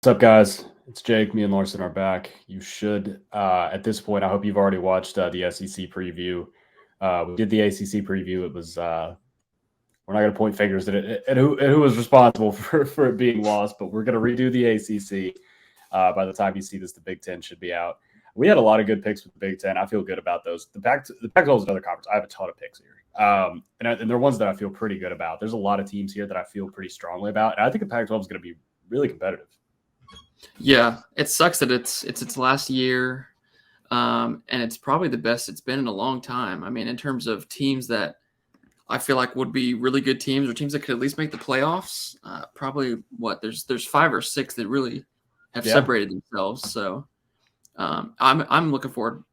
What's up, guys? It's Jake. Me and Larson are back. You should, at this point, I hope you've already watched the SEC preview. We did the ACC preview. It was, we're not going to point fingers at who was responsible for it being lost, but we're going to redo the ACC. By the time you see this, the Big Ten should be out. We had a lot of good picks with the Big Ten. I feel good about those. The Pac-12 is another conference. I have a ton of picks here. And they're ones that I feel pretty good about. There's a lot of teams here that I feel pretty strongly about. And I think the Pac-12 is going to be really competitive. Yeah, it sucks that it's its last year, and it's probably the best it's been in a long time. I mean, in terms of teams that I feel like would be really good teams or teams that could at least make the playoffs, probably there's 5 or 6 that really have separated themselves. So I'm looking forward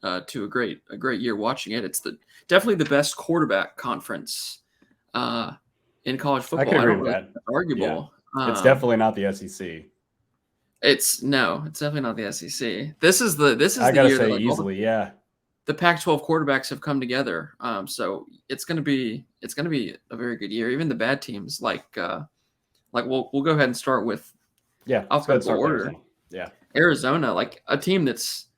to a great year watching it. It's definitely the best quarterback conference in college football. I can agree with that. Arguable. Yeah. It's definitely not the SEC. It's definitely not the SEC. This is the I gotta year say that, easily, the Pac-12 quarterbacks have come together. So it's gonna be a very good year. Even the bad teams, like we'll go ahead and start with alphabetical order. Arizona, like a team that's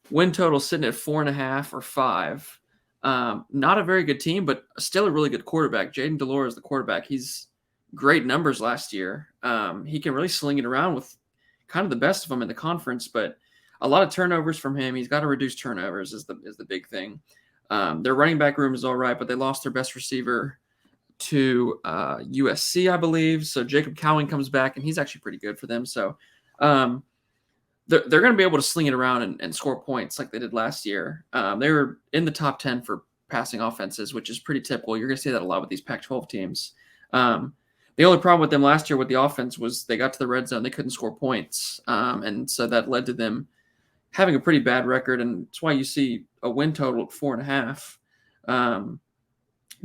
win total sitting at 4.5 or 5. Not a very good team, but still a really good quarterback. Jaden Delore is the quarterback. He's great numbers last year. He can really sling it around with kind of the best of them in the conference, but a lot of turnovers from him. He's got to reduce turnovers is the big thing. Their running back room is all right, but they lost their best receiver to USC, I believe. So Jacob Cowing comes back, and he's actually pretty good for them. So they're going to be able to sling it around and score points like they did last year. They were in the top 10 for passing offenses, which is pretty typical. You're going to see that a lot with these Pac-12 teams. The only problem with them last year with the offense was they got to the red zone. They couldn't score points. And so that led to them having a pretty bad record. And that's why you see a win total at 4.5.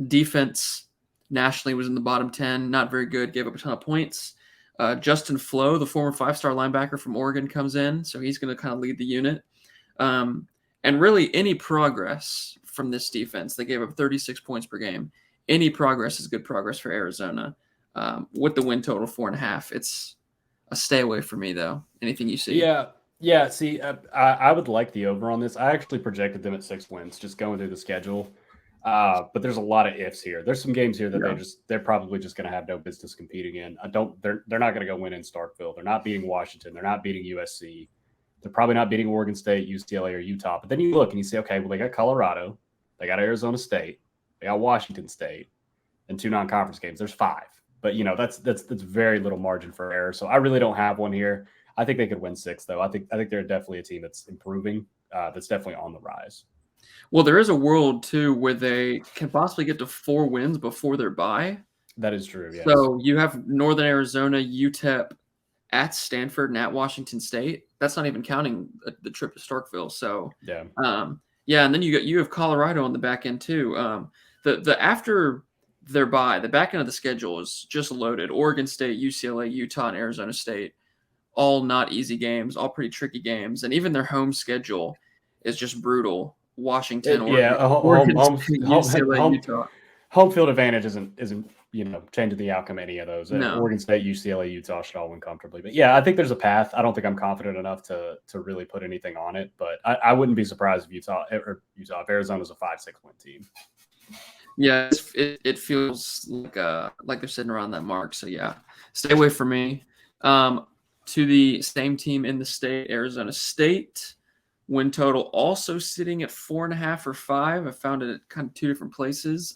Defense nationally was in the bottom 10. Not very good. Gave up a ton of points. Justin Flo, the former 5-star linebacker from Oregon, comes in. So he's going to kind of lead the unit. And really any progress from this defense, they gave up 36 points per game. Any progress is good progress for Arizona. With the win total 4.5, it's a stay away for me though. Anything you see? Yeah. See, I would like the over on this. I actually projected them at 6 wins, just going through the schedule. But there's a lot of ifs here. There's some games here that they're probably just going to have no business competing in. They're not going to go win in Starkville. They're not beating Washington. They're not beating USC. They're probably not beating Oregon State, UCLA, or Utah. But then you look and you say, okay, well, they got Colorado, they got Arizona State, they got Washington State, and 2 non-conference games. There's 5. But, that's very little margin for error. So I really don't have one here. I think they could win 6, though. I think they're definitely a team that's improving, that's definitely on the rise. Well, there is a world, too, where they can possibly get to 4 wins before their bye. That is true, yes. So you have Northern Arizona, UTEP, at Stanford, and at Washington State. That's not even counting the trip to Starkville. So, and then you have Colorado on the back end, too. The after their bye, the back end of the schedule is just loaded. Oregon State, UCLA, Utah, and Arizona State, all not easy games, all pretty tricky games. And even their home schedule is just brutal. Washington, Oregon State, UCLA, Utah. Home field advantage isn't changing the outcome of any of those. No. Oregon State, UCLA, Utah should all win comfortably. But yeah, I think there's a path. I don't think I'm confident enough to really put anything on it. But I wouldn't be surprised if Arizona's a 5-6 win team. Yeah, it feels like they're sitting around that mark. So yeah, stay away from me. To the same team in the state, Arizona State, win total also sitting at 4.5 or 5. I found it at kind of 2 different places.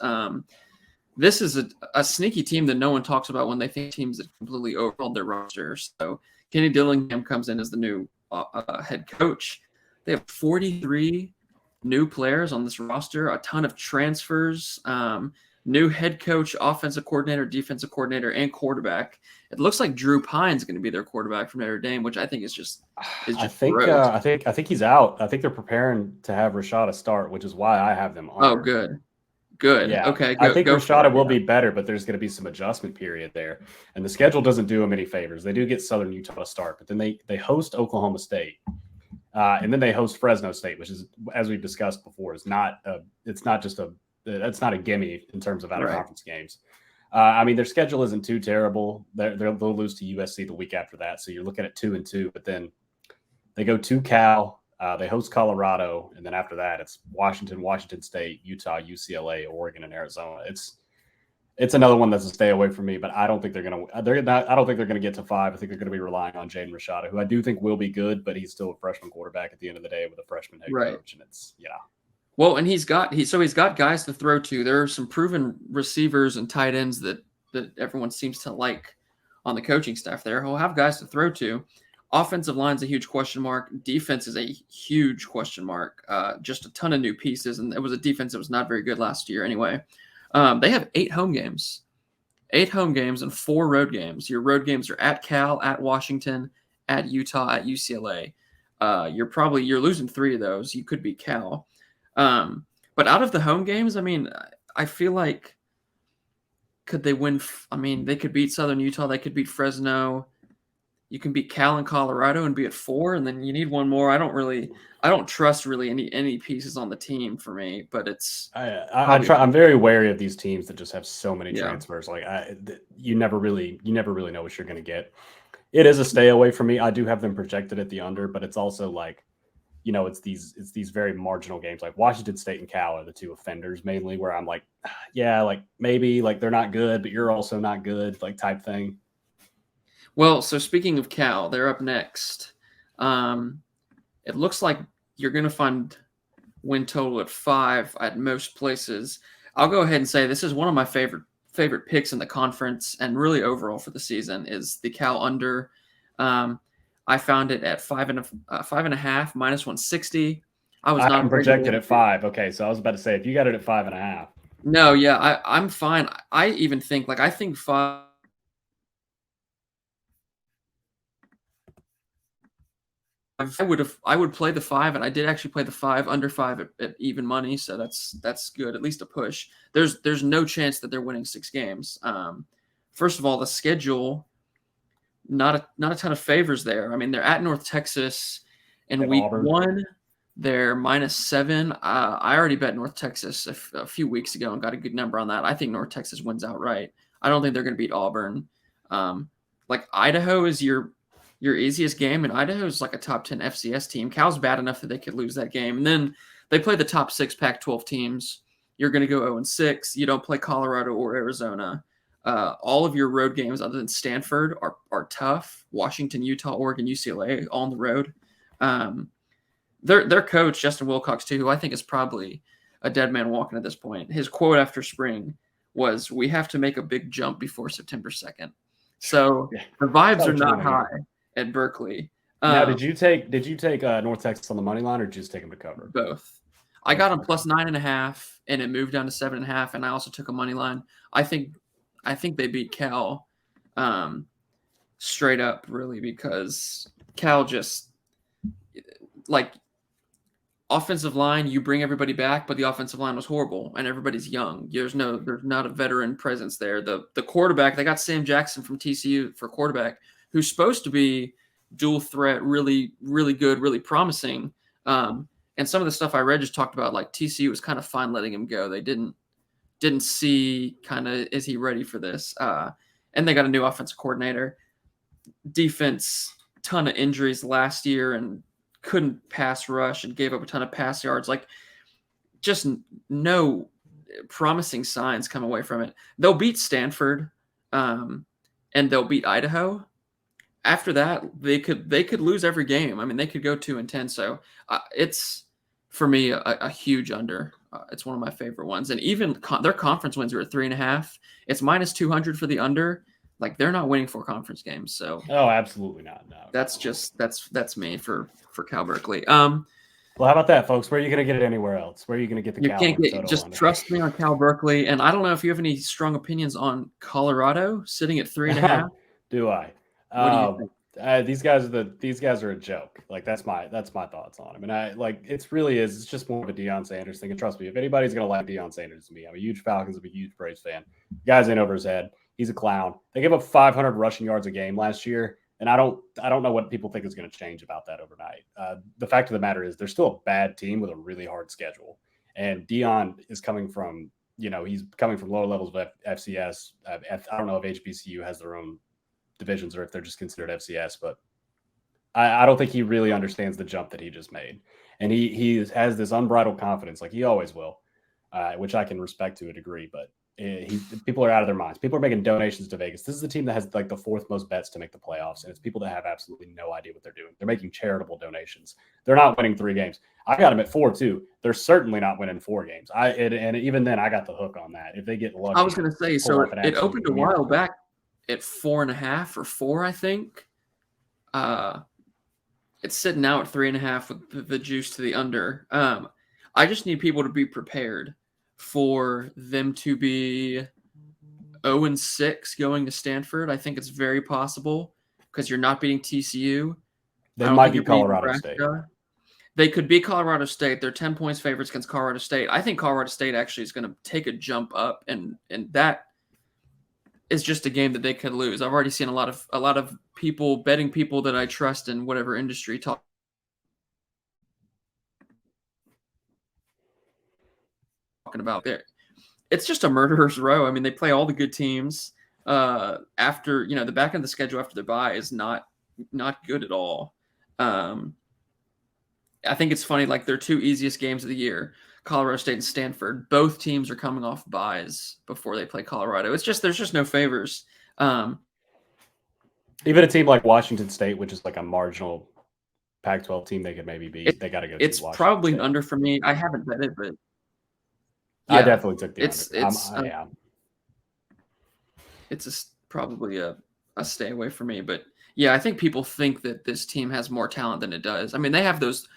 This is a sneaky team that no one talks about when they think teams that completely overhauled their roster. So Kenny Dillingham comes in as the new head coach. They have 43 new players on this roster, a ton of transfers, new head coach, offensive coordinator, defensive coordinator, and quarterback. It looks like Drew Pine's going to be their quarterback from Notre Dame, which I think is just I think he's out. I think they're preparing to have Rashada start, which is why I have them on. Oh, good. Yeah. Okay. I think Rashada will be better, but there's going to be some adjustment period there, and the schedule doesn't do them any favors. They do get Southern Utah to start, but then they host Oklahoma State. And then they host Fresno State, which is, as we've discussed before, that's not a gimme in terms of out of conference games. I mean, their schedule isn't too terrible. They'll lose to USC the week after that, so you're looking at 2-2. But then they go to Cal, they host Colorado, and then after that, it's Washington, Washington State, Utah, UCLA, Oregon, and Arizona. It's another one that's a stay away from me. But I don't think they're gonna. I don't think they're gonna get to 5. I think they're gonna be relying on Jaden Rashada, who I do think will be good, but he's still a freshman quarterback at the end of the day with a freshman head coach, and it's Well, and he's got guys to throw to. There are some proven receivers and tight ends that everyone seems to like on the coaching staff there. He'll have guys to throw to. Offensive line's a huge question mark. Defense is a huge question mark. Just a ton of new pieces, and it was a defense that was not very good last year anyway. They have 8 home games and 4 road games. Your road games are at Cal, at Washington, at Utah, at UCLA. You're losing 3 of those. You could beat Cal. But out of the home games, I mean, I feel like could they win? I mean, they could beat Southern Utah. They could beat Fresno. You can beat Cal and Colorado and be at 4, and then you need one more. I don't trust really any pieces on the team for me, but it's. I'm very wary of these teams that just have so many transfers. Like you never really know what you're going to get. It is a stay away for me. I do have them projected at the under, but it's also like, it's these very marginal games. Like Washington State and Cal are the 2 offenders mainly, where I'm like, yeah, like maybe like they're not good, but you're also not good, like type thing. Well, so speaking of Cal, they're up next. It looks like you're going to find win total at 5 at most places. I'll go ahead and say this is one of my favorite picks in the conference and really overall for the season is the Cal under. I found it at 5.5 minus 160. I'm projected at 5. Okay, so I was about to say if you got it at 5.5. No, yeah, I'm fine. I even think I think 5. I would play the 5, and I did actually play the 5 under 5 at even money, so that's good, at least a push. There's no chance that they're winning 6 games. First of all, the schedule, not a ton of favors there. I mean, they're at North Texas in week Auburn. 1. They're -7. I already bet North Texas a few weeks ago and got a good number on that. I think North Texas wins outright. I don't think they're going to beat Auburn. Like Idaho is your easiest game, and Idaho is like a top 10 FCS team. Cal's bad enough that they could lose that game. And then they play the top 6 Pac-12 teams. You're going to go 0-6. You don't play Colorado or Arizona. All of your road games other than Stanford are tough. Washington, Utah, Oregon, UCLA, all on the road. Their coach, Justin Wilcox, too, who I think is probably a dead man walking at this point. His quote after spring was, "We have to make a big jump before September 2nd." So the vibes are not high at Berkeley. Now, did you take North Texas on the money line, or did you just take them to cover? Both. I got them plus 9.5, and it moved down to 7.5, and I also took a money line. I think they beat Cal straight up, really, because Cal just like offensive line. You bring everybody back, but the offensive line was horrible, and everybody's young. There's not a veteran presence there. The quarterback, they got Sam Jackson from TCU for quarterback, who's supposed to be dual threat, really, really good, really promising. And some of the stuff I read just talked about, like TCU was kind of fine letting him go. They didn't see kind of, is he ready for this? And they got a new offensive coordinator. Defense, ton of injuries last year and couldn't pass rush and gave up a ton of pass yards. Like just no promising signs come away from it. They'll beat Stanford and they'll beat Idaho. After that, they could lose every game. I mean, they could go 2-10. So it's, for me, a huge under. It's one of my favorite ones. And even their conference wins are at 3.5. It's -200 for the under. Like they're not winning 4 conference games. So absolutely not. No. That's me for Cal Berkeley. Well, how about that, folks? Where are you going to get it anywhere else? Where are you going to get the Cal? You can't get, just trust me on Cal Berkeley. And I don't know if you have any strong opinions on Colorado sitting at 3.5. Do I? What do you think? These guys are a joke. Like that's my thoughts on them. And it's just more of a Deion Sanders thing. And trust me, if anybody's gonna like Deion Sanders, it's me. I'm a huge Falcons, I'm a huge Braves fan. The guy's in over his head. He's a clown. They gave up 500 rushing yards a game last year, and I don't know what people think is going to change about that overnight. The fact of the matter is, they're still a bad team with a really hard schedule, and Deion is coming from he's coming from lower levels of FCS. I don't know if HBCU has their own divisions or if they're just considered FCS, but I don't think he really understands the jump that he just made. And he has this unbridled confidence, like he always will, which I can respect to a degree. But people are out of their minds. People are making donations to Vegas. This is the team that has like the fourth most bets to make the playoffs, and it's people that have absolutely no idea what they're doing. They're making charitable donations. They're not winning 3 games. I got them at 4 too. They're certainly not winning 4 games. And even then, I got the hook on that. If they get lucky, I was going to say, so it opened a while back at 4.5 or 4, I think. It's sitting now at 3.5 with the juice to the under. I just need people to be prepared for them to be 0-6 going to Stanford. I think it's very possible because you're not beating TCU. They might be Colorado State. They could be Colorado State. They're 10 points favorites against Colorado State. I think Colorado State actually is going to take a jump up, and that is just a game that they could lose. I've already seen a lot of people that I trust in whatever industry talking about there. It's just a murderer's row. I mean, they play all the good teams. After the back end of the schedule after the bye is not good at all. I think it's funny, like their 2 easiest games of the year, Colorado State and Stanford, both teams are coming off byes before they play Colorado. There's just no favors. Even a team like Washington State, which is like a marginal Pac-12 team, they could maybe beat. They got to go. It's probably an under for me. I haven't bet it, but yeah, I definitely took the under. It's probably a stay away for me, but yeah, I think people think that this team has more talent than it does. I mean, they have those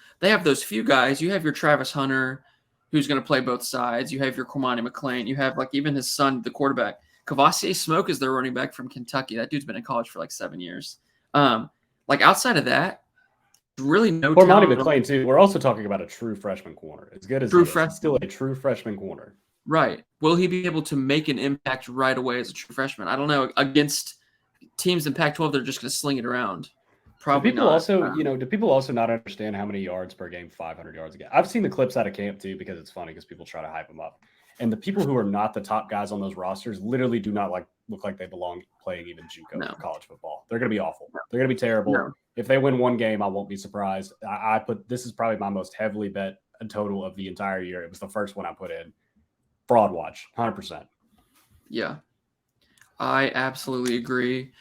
few guys. You have your Travis Hunter, who's going to play both sides. You have your Cormani McClain. You have like even his son, the quarterback. Kavasier Smoke is their running back from Kentucky. That dude's been in college for like 7 years. Like outside of that, really no talent. Cormani McClain too. We're also talking about a true freshman corner. As good as he is, still a true freshman corner. Right. Will he be able to make an impact right away as a true freshman? I don't know. Against teams in Pac-12, they're just going to sling it around. Probably do people also not understand how many yards per game 500 yards a game? I've seen the clips out of camp too because it's funny because people try to hype them up. And the people who are not the top guys on those rosters literally do not look like they belong playing even JUCO or college football. They're going to be awful. They're going to be terrible. No. If they win 1 game, I won't be surprised. This is probably my most heavily bet total of the entire year. It was the first one I put in. Fraud watch, 100%. Yeah, I absolutely agree.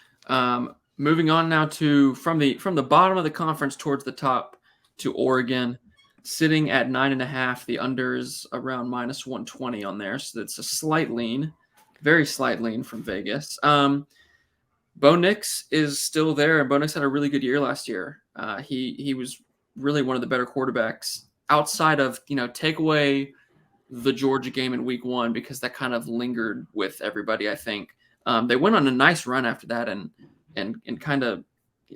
Moving on now to from the bottom of the conference towards the top to Oregon, sitting at 9.5. The unders around -120 on there, so that's a slight lean, very slight lean from Vegas. Bo Nix is still there, and Bo Nix had a really good year last year. He was really one of the better quarterbacks outside of take away the Georgia game in week 1 because that kind of lingered with everybody. I think they went on a nice run after that and kind of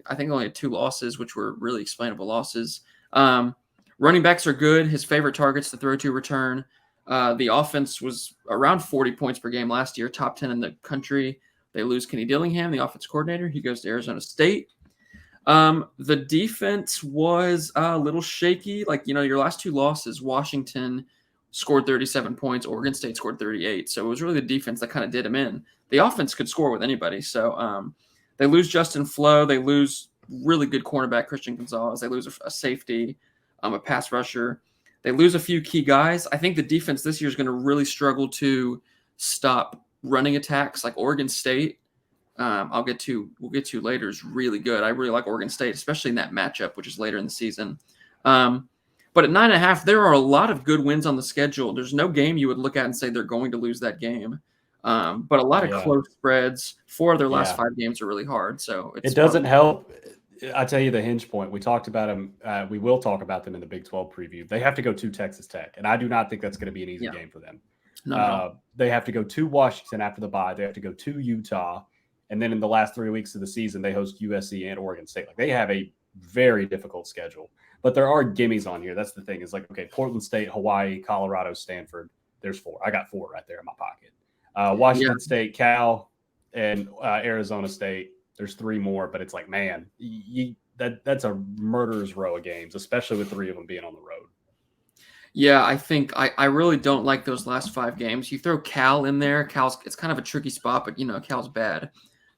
I think only had 2 losses, which were really explainable losses. Running backs are good. His favorite targets to throw to return. The offense was around 40 points per game last year, top 10 in the country. They lose Kenny Dillingham, the offense coordinator. He goes to Arizona State. The defense was a little shaky. Like, your last 2 losses, Washington scored 37 points. Oregon State scored 38. So it was really the defense that kind of did him in. The offense could score with anybody. So they lose Justin Flo. They lose really good cornerback Christian Gonzalez. They lose a safety, a pass rusher. They lose a few key guys. I think the defense this year is going to really struggle to stop running attacks like Oregon State. We'll get to later is really good. I really like Oregon State, especially in that matchup, which is later in the season. But at 9.5, there are a lot of good wins on the schedule. There's no game you would look at and say they're going to lose that game. But a lot of close spreads. 4 of their last 5 games are really hard. So it doesn't help. I tell you the hinge point. We talked about them. We will talk about them in the Big 12 preview. They have to go to Texas Tech, and I do not think that's going to be an easy game for them. They have to go to Washington after the bye. They have to go to Utah, and then in the last 3 weeks of the season, they host USC and Oregon State. Like, they have a very difficult schedule, but there are gimmies on here. That's the thing. Is like, okay, Portland State, Hawaii, Colorado, Stanford. There's 4. I got 4 right there in my pocket. Washington State, Cal, and Arizona State. There's 3 more, but it's like, man, that's a murderer's row of games, especially with 3 of them being on the road. Yeah, I think I really don't like those last 5 games. You throw Cal in there. It's kind of a tricky spot, but Cal's bad.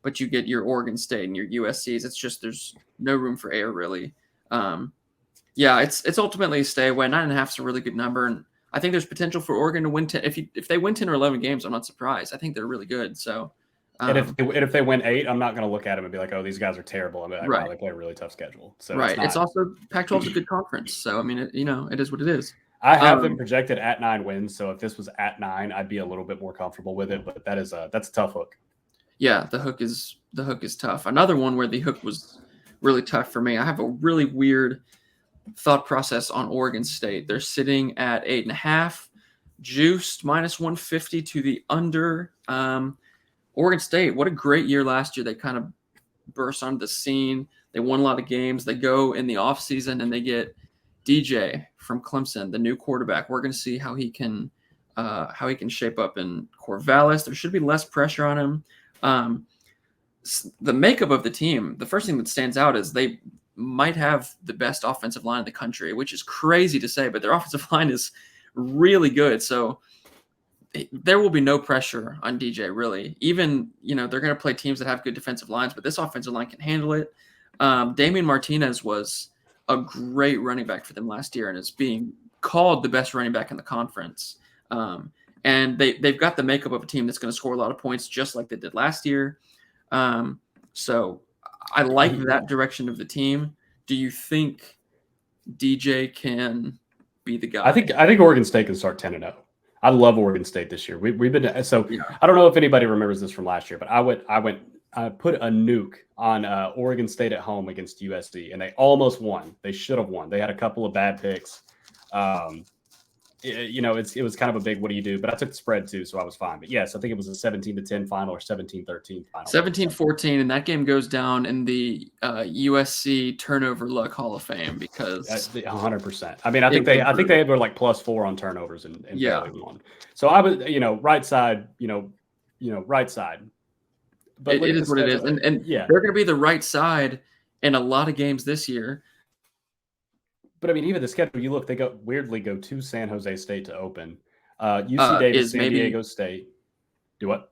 But you get your Oregon State and your USC's. It's just there's no room for error really. Yeah, it's ultimately a stay away. 9.5 is a really good number, and I think there's potential for Oregon to win 10. If they win 10 or 11 games, I'm not surprised. I think they're really good. So, and if they win 8, I'm not going to look at them and be like, oh, these guys are terrible. I'm like, right. Wow, they play a really tough schedule. So right. It's also Pac-12 is a good conference. So I mean, it is what it is. I have them projected at 9 wins. So if this was at 9, I'd be a little bit more comfortable with it. But that's a tough hook. Yeah, the hook is tough. Another one where the hook was really tough for me. I have a really weird thought process on Oregon State. They're sitting at 8.5, juiced -150 to the under. Oregon State, what a great year last year. They kind of burst onto the scene. They won a lot of games. They go in the offseason and they get DJ from Clemson, the new quarterback. We're going to see how he can shape up in Corvallis. There should be less pressure on him. The makeup of the team, the first thing that stands out is they might have the best offensive line in the country, which is crazy to say, but their offensive line is really good. So there will be no pressure on DJ, really. Even, they're going to play teams that have good defensive lines, but this offensive line can handle it. Damian Martinez was a great running back for them last year and is being called the best running back in the conference. And they've got the makeup of a team that's going to score a lot of points just like they did last year. So I like that direction of the team. Do you think DJ can be the guy? I think Oregon State can start 10-0. I love Oregon State this year. We've been so yeah. I don't know if anybody remembers this from last year, but I put a nuke on Oregon State at home against USC, and they almost won. They should have won. They had a couple of bad picks. It was kind of a big what do you do, but I took the spread too, so I was fine. But yes, I think it was a 17-10 final or 17-13 final. 17-14, and that game goes down in the USC turnover luck Hall of Fame because 100%. I mean, I think they were like +4 on turnovers and barely won. So I was, right side, right side. But it is what it is, and yeah, they're going to be the right side in a lot of games this year. But I mean, even the schedule, you look, they weirdly go to San Jose State to open. UC Davis, San Diego State. Do what?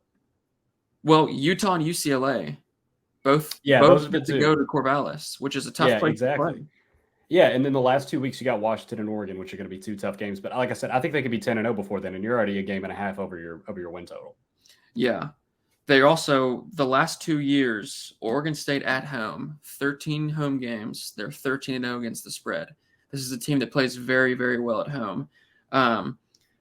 Well, Utah and UCLA, both get to go to Corvallis, which is a tough place to play. Yeah, and then the last 2 weeks you got Washington and Oregon, which are going to be 2 tough games. But like I said, I think they could be 10-0 before then, and you're already a game and a half over your win total. Yeah. They also, the last 2 years, Oregon State at home, 13 home games. They're 13-0 against the spread. This is a team that plays very, very well at home.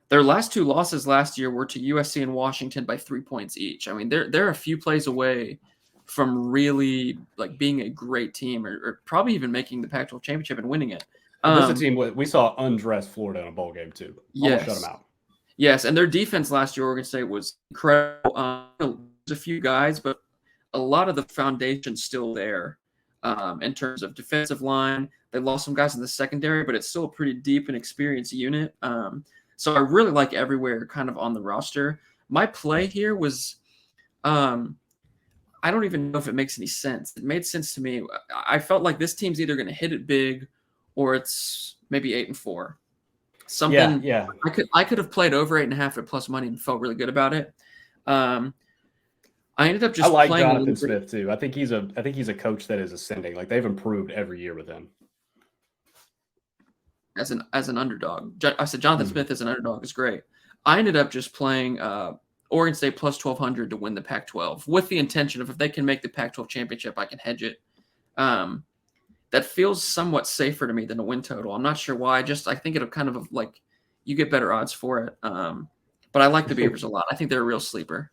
Their last 2 losses last year were to USC and Washington by 3 points each. I mean, they're a few plays away from really like being a great team or probably even making the Pac-12 championship and winning it. This is a team we saw undress Florida in a bowl game too. Almost shut them out. Yes, and their defense last year, Oregon State, was incredible. There's a few guys, but a lot of the foundation's still there in terms of defensive line. They lost some guys in the secondary, but it's still a pretty deep and experienced unit. So I really like everywhere kind of on the roster. My play here was I don't even know if it makes any sense. It made sense to me. I felt like this team's either going to hit it big or it's maybe 8-4. Something. Yeah. I could have played over 8.5 at plus money and felt really good about it. I ended up just. I like Jonathan Smith too. I think he's a coach that is ascending. Like they've improved every year with him. As an underdog, I said Jonathan Smith as an underdog is great. I ended up just playing Oregon State plus 1,200 to win the Pac-12 with the intention of if they can make the Pac-12 championship, I can hedge it. That feels somewhat safer to me than a win total. I'm not sure why. I think it'll kind of like you get better odds for it. But I like the Beavers a lot. I think they're a real sleeper.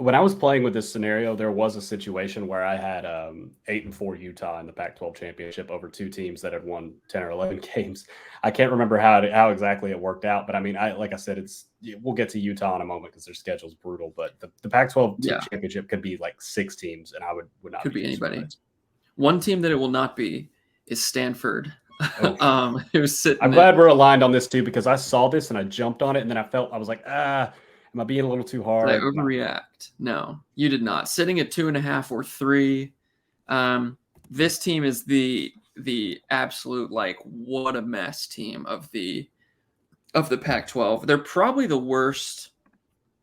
When I was playing with this scenario, there was a situation where I had 8-4 Utah in the Pac-12 championship over 2 teams that had won 10 or 11 games. I can't remember how exactly it worked out, but I mean, like I said, we'll get to Utah in a moment because their schedule's brutal. But the Pac-12 championship could be like 6 teams, and I would not could be anybody. Surprised. One team that it will not be is Stanford. Oh. It was sitting. I'm glad we're aligned on this too because I saw this and I jumped on it, and then I was like, am I being a little too hard? Did I overreact? No, you did not. Sitting at 2.5 or 3. This team is the absolute like what a mess team of the of the Pac-12. They're probably the worst.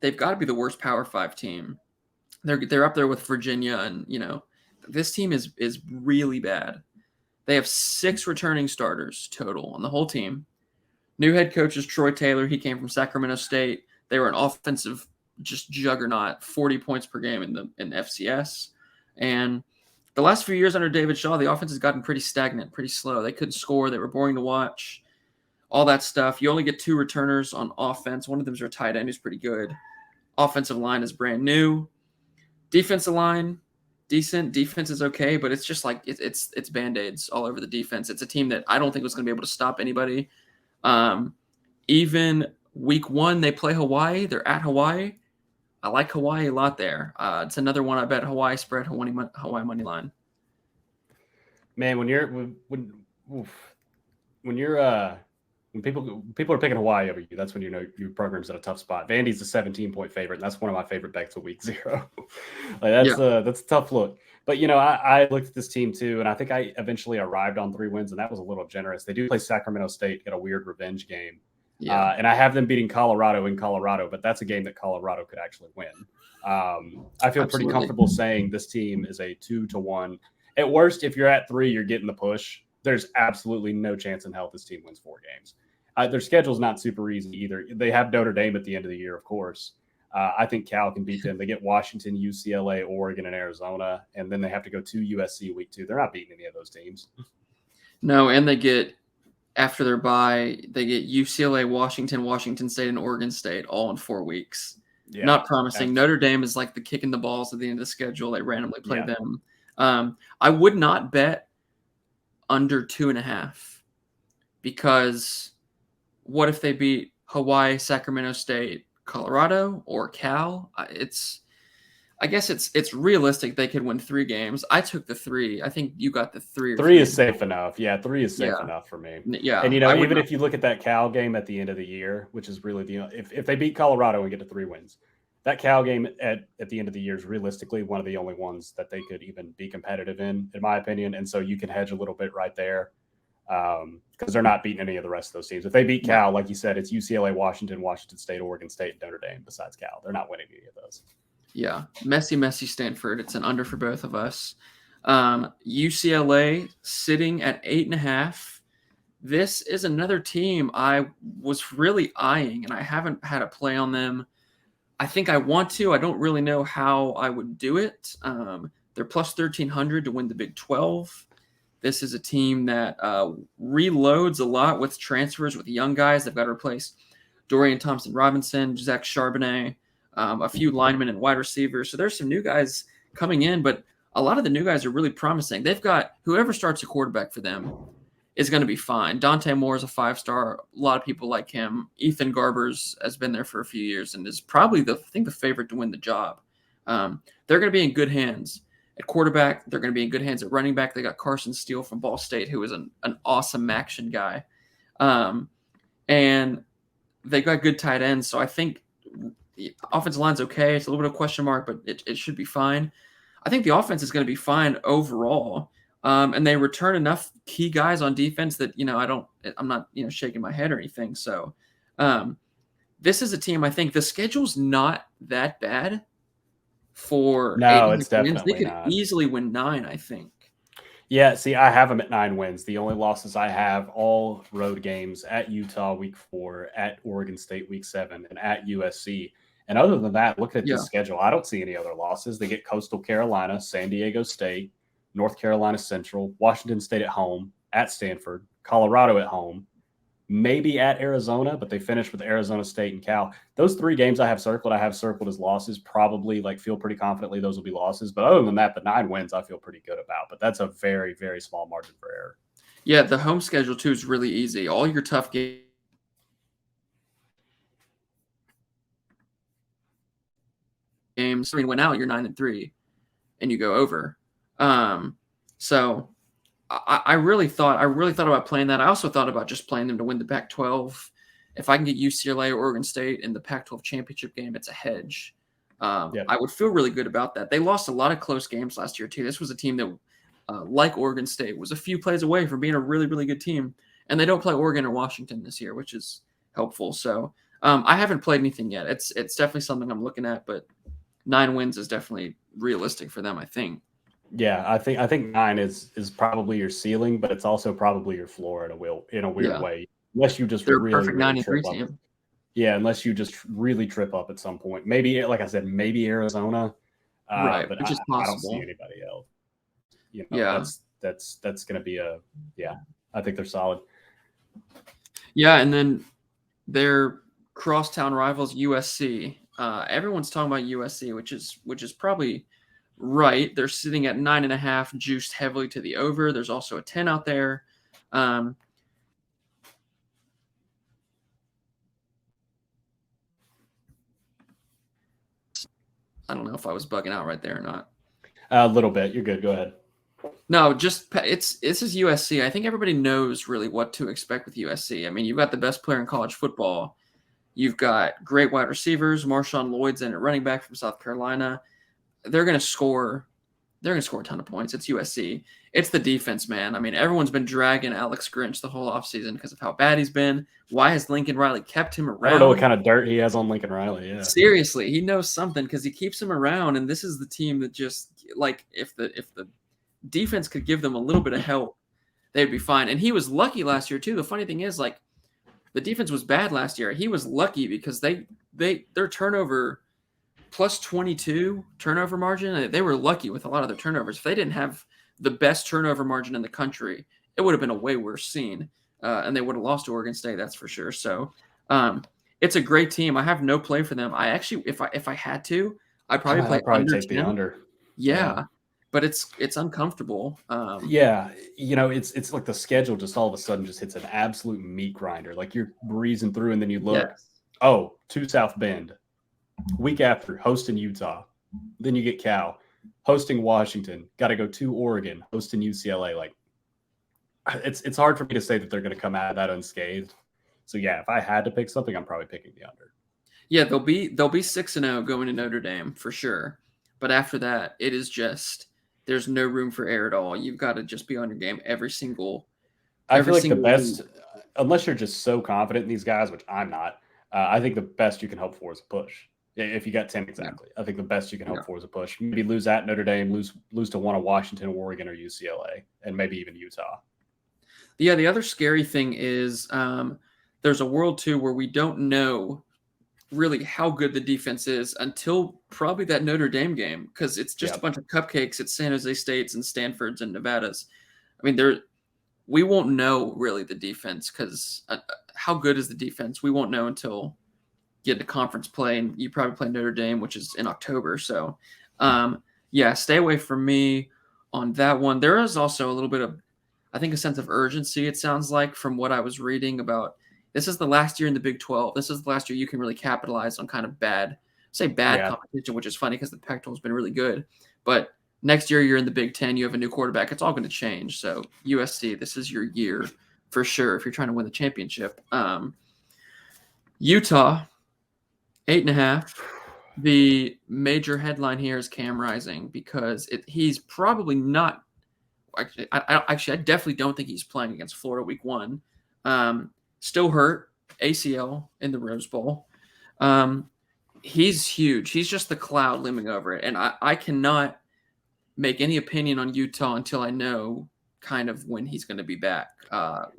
They've got to be the worst Power 5 team. They're up there with Virginia, and this team is really bad. They have 6 returning starters total on the whole team. New head coach is Troy Taylor. He came from Sacramento State. They were an offensive just juggernaut, 40 points per game in the FCS. And the last few years under David Shaw, the offense has gotten pretty stagnant, pretty slow. They couldn't score. They were boring to watch. All that stuff. You only get 2 returners on offense. One of them is your tight end, who's pretty good. Offensive line is brand new. Defensive line, decent. Defense is okay, but it's just like it's Band-Aids all over the defense. It's a team that I don't think was going to be able to stop anybody. Even week 1, they play Hawaii. They're at Hawaii. I like Hawaii a lot there. It's another one I bet Hawaii spread, Hawaii money line. Man, when people are picking Hawaii over you, that's when your program's at a tough spot. Vandy's a 17-point favorite, and that's one of my favorite bets of week 0. That's a tough look. But I looked at this team too, and I think I eventually arrived on 3 wins, and that was a little generous. They do play Sacramento State, get a weird revenge game. Yeah. And I have them beating Colorado in Colorado, but that's a game that Colorado could actually win. I feel pretty comfortable saying this team is a 2-1. At worst, if you're at 3, you're getting the push. There's absolutely no chance in hell this team wins 4 games. Their schedule's not super easy either. They have Notre Dame at the end of the year, of course. I think Cal can beat them. They get Washington, UCLA, Oregon, and Arizona, and then they have to go to USC week 2. They're not beating any of those teams. No, and they get, after their bye, they get UCLA, Washington State, and Oregon State all in 4 weeks. Yeah, not promising. Absolutely. Notre Dame is like the kick in the balls at the end of the schedule. They randomly play them. I would not bet under 2.5 because what if they beat Hawaii, Sacramento State, Colorado, or Cal? I guess it's realistic they could win 3 games. I took the 3. I think you got the 3. 3 is safe enough. Yeah, 3 is safe enough for me. Yeah, and even if you look at that Cal game at the end of the year, which is really if they beat Colorado and get to 3 wins, that Cal game at the end of the year is realistically one of the only ones that they could even be competitive in my opinion. And so you can hedge a little bit right there because they're not beating any of the rest of those teams. If they beat Cal, like you said, it's UCLA, Washington State, Oregon State, and Notre Dame besides Cal. They're not winning any of those. Yeah, messy Stanford. It's an under for both of us. UCLA sitting at 8.5. This is another team I was really eyeing, and I haven't had a play on them. I think I want to. I don't really know how I would do it. They're plus 1,300 to win the Big 12. This is a team that reloads a lot with transfers, with young guys. They've got to replace Dorian Thompson-Robinson, Zach Charbonnet, a few linemen and wide receivers. So there's some new guys coming in, but a lot of the new guys are really promising. They've got whoever starts a quarterback for them is going to be fine. Dante Moore is a 5-star. A lot of people like him. Ethan Garbers has been there for a few years and is probably the favorite to win the job. They're going to be in good hands at quarterback. They're going to be in good hands at running back. They got Carson Steele from Ball State, who is an awesome action guy. And they got good tight ends. So I think the offensive line's okay. It's a little bit of a question mark, but it should be fine. I think the offense is going to be fine overall. And they return enough key guys on defense that, I'm not, shaking my head or anything. So this is a team, I think the schedule's not that bad for it's definitely wins. They could not. Easily win 9, I think. Yeah, see, I have them at 9 wins. The only losses I have, all road games at Utah week 4, at Oregon State week 7, and at USC. And other than that, looking at the schedule, I don't see any other losses. They get Coastal Carolina, San Diego State, North Carolina Central, Washington State at home, at Stanford, Colorado at home, maybe at Arizona, but they finish with Arizona State and Cal. Those 3 games I have circled as losses. Probably feel pretty confidently those will be losses. But other than that, the 9 wins I feel pretty good about. But that's a very, very small margin for error. Yeah, the home schedule too is really easy. All your tough games. Win out, you're 9-3, and you go over. So I really thought about playing that. I also thought about just playing them to win the Pac-12. If I can get UCLA or Oregon State in the Pac-12 championship game, it's a hedge. I would feel really good about that. They lost a lot of close games last year too. This was a team that, like Oregon State, was a few plays away from being a really, really good team. And they don't play Oregon or Washington this year, which is helpful. So I haven't played anything yet. It's definitely something I'm looking at, but 9 wins is definitely realistic for them, I think. Yeah, I think 9 is probably your ceiling, but it's also probably your floor in a weird way. Unless you just They're a really, perfect really 9-3 trip up. team. Yeah, unless you just really trip up at some point. Maybe, like I said, maybe Arizona. Right, But which is I don't see possible. anybody else. That's going to be I think they're solid. Yeah, and then their crosstown rivals USC. Everyone's talking about USC, which is probably right. They're sitting at 9.5, juiced heavily to the over. There's also a 10 out there. I don't know if I was bugging out right there or not. A little bit. You're good. Go ahead. No, just this is USC. I think everybody knows really what to expect with USC. I mean, you've got the best player in college football. You've got great wide receivers. Marshawn Lloyd's in at running back from South Carolina. They're going to score. They're going to score a ton of points. It's USC. It's the defense, man. I mean, everyone's been dragging Alex Grinch the whole offseason because of how bad he's been. Why has Lincoln Riley kept him around? I don't know what kind of dirt he has on Lincoln Riley. Yeah, seriously, he knows something because he keeps him around. And this is the team that just like if the defense could give them a little bit of help, they'd be fine. And he was lucky last year too. The funny thing is, like, the defense was bad last year. He was lucky because their turnover plus 22 turnover margin. They were lucky with a lot of their turnovers. If they didn't have the best turnover margin in the country, it would have been a way worse scene, and they would have lost to Oregon State. That's for sure. So it's a great team. I have no play for them. I actually, if I had to, I'd probably take the under. Yeah. But it's uncomfortable. It's like the schedule just all of a sudden just hits an absolute meat grinder. Like you're breezing through, and then you look, to South Bend. Week after, hosting Utah. Then you get Cal, hosting Washington. Got to go to Oregon, hosting UCLA. Like it's hard for me to say that they're going to come out of that unscathed. So yeah, if I had to pick something, I'm probably picking the under. Yeah, they'll be 6-0 going to Notre Dame for sure. But after that, it is just there's no room for error at all. You've got to just be on your game every single. I feel like the best, unless you're just so confident in these guys, which I'm not. I think the best you can hope for is a push. If you got 10 exactly, I think the best you can hope for is a push. Maybe lose at Notre Dame, lose to one of Washington, Oregon, or UCLA, and maybe even Utah. Yeah, the other scary thing is there's a world too where we don't know really how good the defense is until probably that Notre Dame game because it's just a bunch of cupcakes at San Jose States and Stanfords and Nevadas. I mean, we won't know really the defense because how good is the defense? We won't know until get into conference play, and you probably play Notre Dame, which is in October. So, stay away from me on that one. There is also a little bit of, I think, a sense of urgency, it sounds like, from what I was reading about. This is the last year in the Big 12. This is the last year you can really capitalize on kind of bad competition, which is funny because the Pac-12 has been really good. But next year you're in the Big 10, you have a new quarterback. It's all going to change. So USC, this is your year for sure if you're trying to win the championship. Utah, 8.5. The major headline here is Cam Rising because he's probably not. I definitely don't think he's playing against Florida week 1. Still hurt, ACL in the Rose Bowl. He's huge. He's just the cloud looming over it. And I cannot make any opinion on Utah until I know kind of when he's going to be back.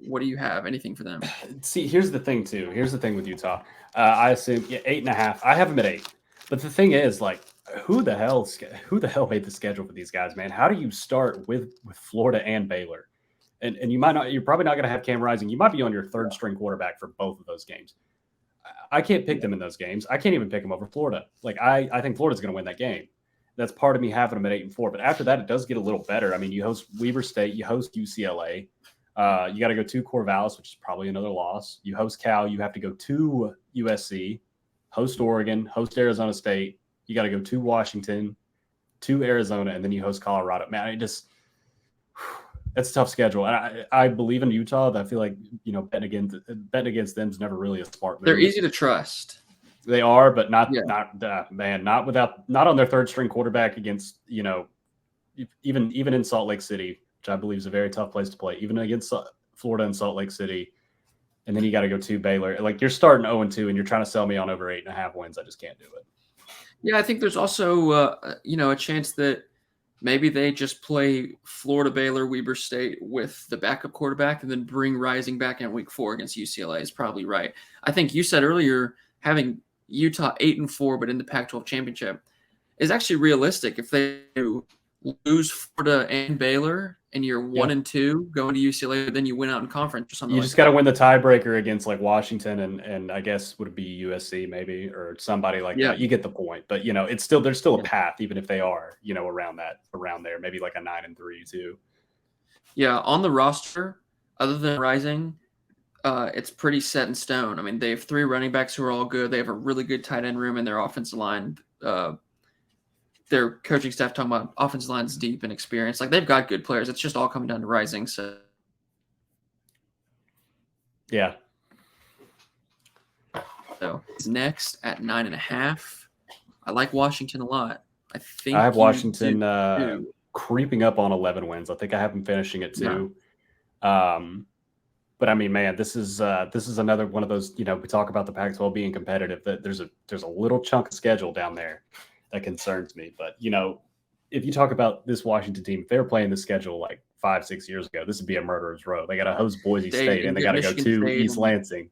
What do you have? Anything for them? See, here's the thing, too. Here's the thing with Utah. I assume 8.5. I have them at 8. But the thing is, like, who the hell made the schedule for these guys, man? How do you start with Florida and Baylor? And you're probably not going to have Cam Rising. You might be on your third string quarterback for both of those games. I can't pick them in those games. I can't even pick them over Florida. Like I think Florida's going to win that game. That's part of me having them at 8-4. But after that, it does get a little better. I mean, you host Weber State, you host UCLA. You got to go to Corvallis, which is probably another loss. You host Cal, you have to go to USC, host Oregon, host Arizona State. You got to go to Washington, to Arizona, and then you host Colorado. Man, it's a tough schedule. And I believe in Utah. I feel like, betting against them is never really a smart move. They're easy to trust. They are, but not on their third string quarterback against, even in Salt Lake City, which I believe is a very tough place to play, even against Florida and Salt Lake City. and then you got to go to Baylor. Like you're starting 0-2, and you're trying to sell me on over 8.5 wins. I just can't do it. Yeah, I think there's also a chance that maybe they just play Florida, Baylor, Weber State with the backup quarterback, and then bring Rising back in week 4 against UCLA is probably right. I think you said earlier having Utah 8-4, but in the Pac-12 championship is actually realistic. If they lose Florida and Baylor and you're 1-2 going to UCLA, then you win out in conference or something. You just got to win the tiebreaker against like Washington and I guess would it be USC maybe or somebody like that. You get the point, but it's still there's still a path even if they are around there, maybe like a 9-3 too. Yeah, on the roster, other than Rising, it's pretty set in stone. I mean, they have 3 running backs who are all good. They have a really good tight end room in their offensive line. Their coaching staff talking about offensive line's deep and experience. Like they've got good players. It's just all coming down to Rising. So yeah. So next at 9.5. I like Washington a lot. I have Washington creeping up on 11 wins. I think I have them finishing at 2. Yeah. But I mean, man, this is another one of those. We talk about the Pac-12 being competitive. That there's a little chunk of schedule down there that concerns me. But if you talk about this Washington team, if they were playing the schedule like 5-6 years ago, this would be a murderer's row. They got to host Boise State and they got to go to East Lansing.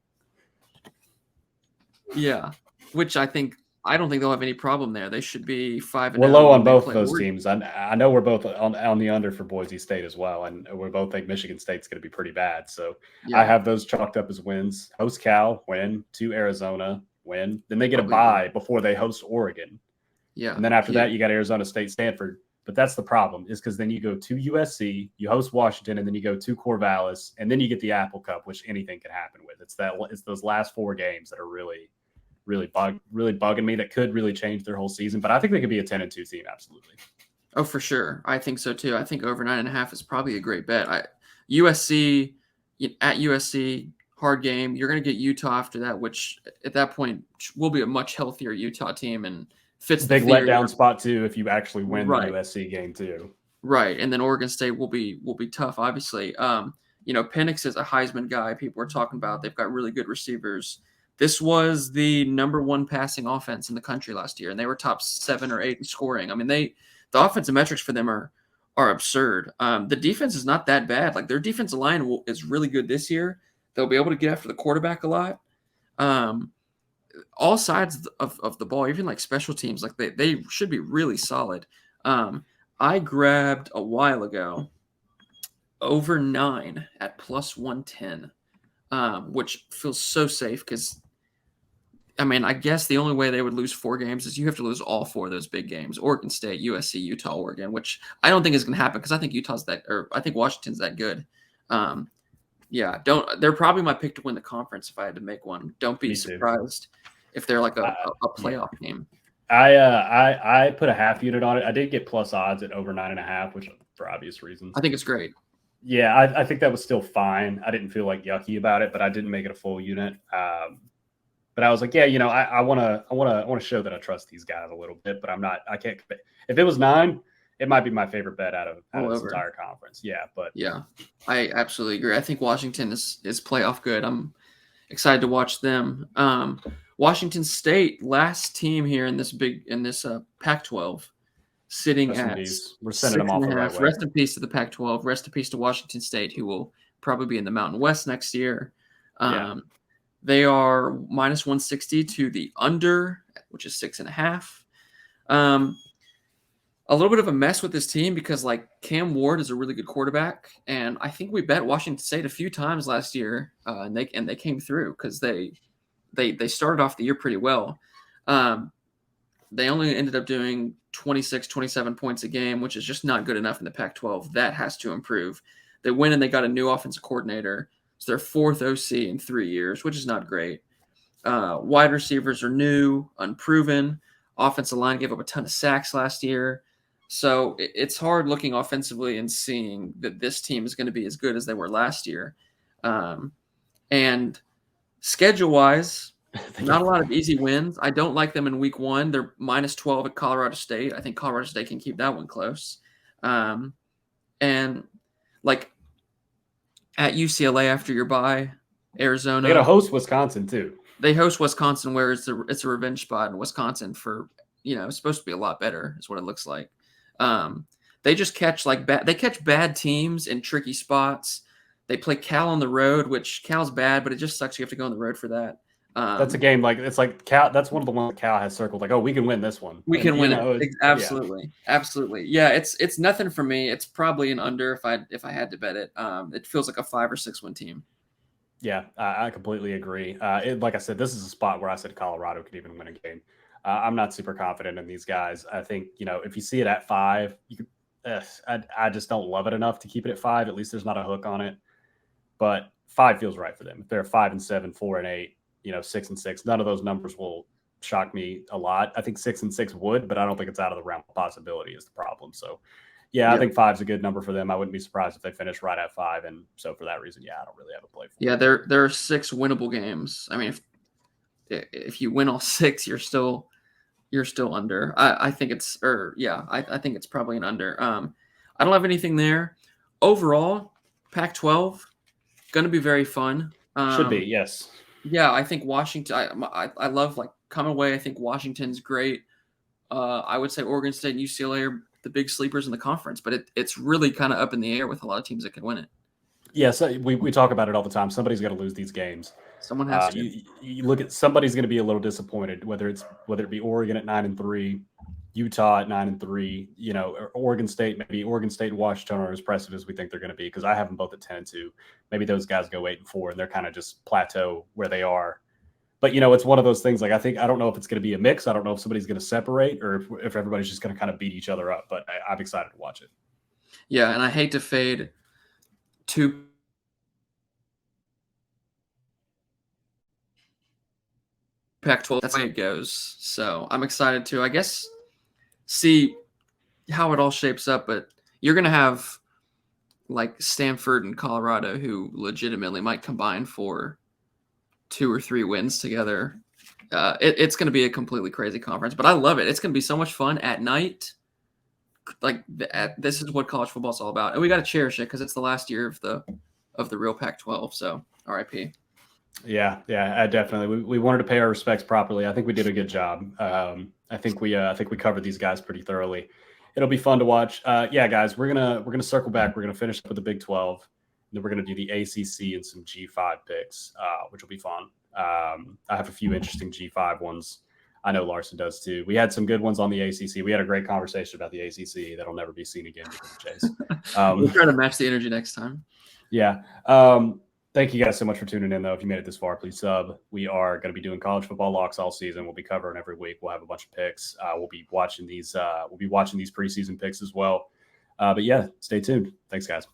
Yeah, which I don't think they'll have any problem there. They should be 5-0. We're low on both of those teams. I know we're both on the under for Boise State as well, and we both think Michigan State's going to be pretty bad. So I have those chalked up as wins. Host Cal, win. To Arizona, win. Then they get a bye before they host Oregon. Yeah. And then after that, you got Arizona State, Stanford. But that's the problem is because then you go to USC, you host Washington, and then you go to Corvallis, and then you get the Apple Cup, which anything can happen with. It's those last 4 games that are really bugging me that could really change their whole season. But I think they could be a 10-2 team. Absolutely. Oh, for sure. I think so too. I think over 9.5 is probably a great bet. USC at USC, hard game. You're going to get Utah after that, which at that point will be a much healthier Utah team and fits the big letdown spot too if you actually win the USC game too. Right, and then Oregon State will be tough. Obviously, Penix is a Heisman guy. People are talking about. They've got really good receivers. This was the number 1 passing offense in the country last year, and they were top 7 or 8 in scoring. I mean, the offensive metrics for them are absurd. The defense is not that bad. Like their defensive line is really good this year. They'll be able to get after the quarterback a lot. All sides of the ball, even like special teams, like they should be really solid. I grabbed a while ago over 9 at plus 110, which feels so safe because, I mean, I guess the only way they would lose 4 games is you have to lose all 4 of those big games: Oregon State, USC, Utah, Oregon, which I don't think is going to happen because I think I think Washington's that good. Yeah, they're probably my pick to win the conference if I had to make one. Don't be surprised if they're like a playoff game. I put a half unit on it. I did get plus odds at over 9.5, which for obvious reasons. I think it's great. Yeah, I think that was still fine. I didn't feel like yucky about it, but I didn't make it a full unit. But I was like, yeah, I want to show that I trust these guys a little bit, but I can't. If it was 9, it might be my favorite bet out of this entire conference. Yeah, but yeah, I absolutely agree. I think Washington is playoff good. I'm excited to watch them. Washington State, last team here in this Pac-12, sitting at we're sending them off the right way. Rest in peace to the Pac-12. Rest in peace to Washington State, who will probably be in the Mountain West next year. They are minus 160 to the under, which is 6.5. A little bit of a mess with this team because like Cam Ward is a really good quarterback, and I think we bet Washington State a few times last year, and they came through because they started off the year pretty well. They only ended up doing 26, 27 points a game, which is just not good enough in the Pac-12. That has to improve. They went and they got a new offensive coordinator. It's their 4th OC in 3 years, which is not great. Wide receivers are new, unproven. Offensive line gave up a ton of sacks last year. So it's hard looking offensively and seeing that this team is going to be as good as they were last year. And schedule-wise, not a lot of easy wins. I don't like them in week 1. They're minus 12 at Colorado State. I think Colorado State can keep that one close. And like at UCLA after your bye, Arizona. They're going to host Wisconsin too. They host Wisconsin, where it's a revenge spot in Wisconsin for, it's supposed to be a lot better, is what it looks like. They just catch they catch bad teams in tricky spots. They play Cal on the road, which Cal's bad, but it just sucks. You have to go on the road for that. That's a game it's like Cal. That's one of the ones that Cal has circled. Like, oh, we can win this one. We can win it. Absolutely, absolutely. Yeah, it's nothing for me. It's probably an under if I had to bet it. It feels like a 5 or 6 win team. Yeah, I completely agree. Like I said, this is a spot where I said Colorado could even win a game. I'm not super confident in these guys. I think, if you see it at 5, you could. I just don't love it enough to keep it at 5. At least there's not a hook on it. But 5 feels right for them. If they're 5-7, 4-8, 6-6, none of those numbers will shock me a lot. I think 6-6 would, but I don't think it's out of the realm of possibility is the problem. So, I think 5's a good number for them. I wouldn't be surprised if they finish right at 5. And so for that reason, I don't really have a play for them. Yeah, there are 6 winnable games. I mean, if you win all 6, you're still under. I think it's I think it's probably an under. I don't have anything there. Overall, Pac-12 going to be very fun. Should be, yes. Yeah, I think Washington. I love coming away. I think Washington's great. I would say Oregon State and UCLA are the big sleepers in the conference, but it's really kind of up in the air with a lot of teams that can win it. Yeah, so we talk about it all the time. Somebody's got to lose these games. Someone has to. You look at somebody's going to be a little disappointed, whether it be Oregon at 9-3, Utah at 9-3, or Oregon State. Maybe Oregon State and Washington are as impressive as we think they're going to be, because I have them both at 10-2. Maybe those guys go 8-4 and they're kind of just plateau where they are. But it's one of those things. I don't know if it's going to be a mix. I don't know if somebody's going to separate or if everybody's just going to kind of beat each other up. But I'm excited to watch it. Yeah, and I hate to fade two Pac-12. That's the way it goes. So I'm excited to, I guess, see how it all shapes up. But you're going to have Stanford and Colorado, who legitimately might combine for 2 or 3 wins together. It's going to be a completely crazy conference, but I love it. It's going to be so much fun at night. This is what college football is all about, and we got to cherish it because it's the last year of the real Pac-12. So RIP. Yeah, definitely. We wanted to pay our respects properly. I think we did a good job. I think we covered these guys pretty thoroughly. It'll be fun to watch. Guys, we're gonna circle back. We're gonna finish up with the Big 12, and then we're gonna do the ACC and some G5 picks, which will be fun. I have a few interesting G5 ones. I know Larsen does too. We had some good ones on the ACC. We had a great conversation about the ACC that'll never be seen again because of Chase. We'll try to match the energy next time. Yeah. Thank you guys so much for tuning in, though. If you made it this far, please sub. We are going to be doing college football locks all season. We'll be covering every week. We'll have a bunch of picks. We'll be watching these preseason picks as well. But stay tuned. Thanks, guys.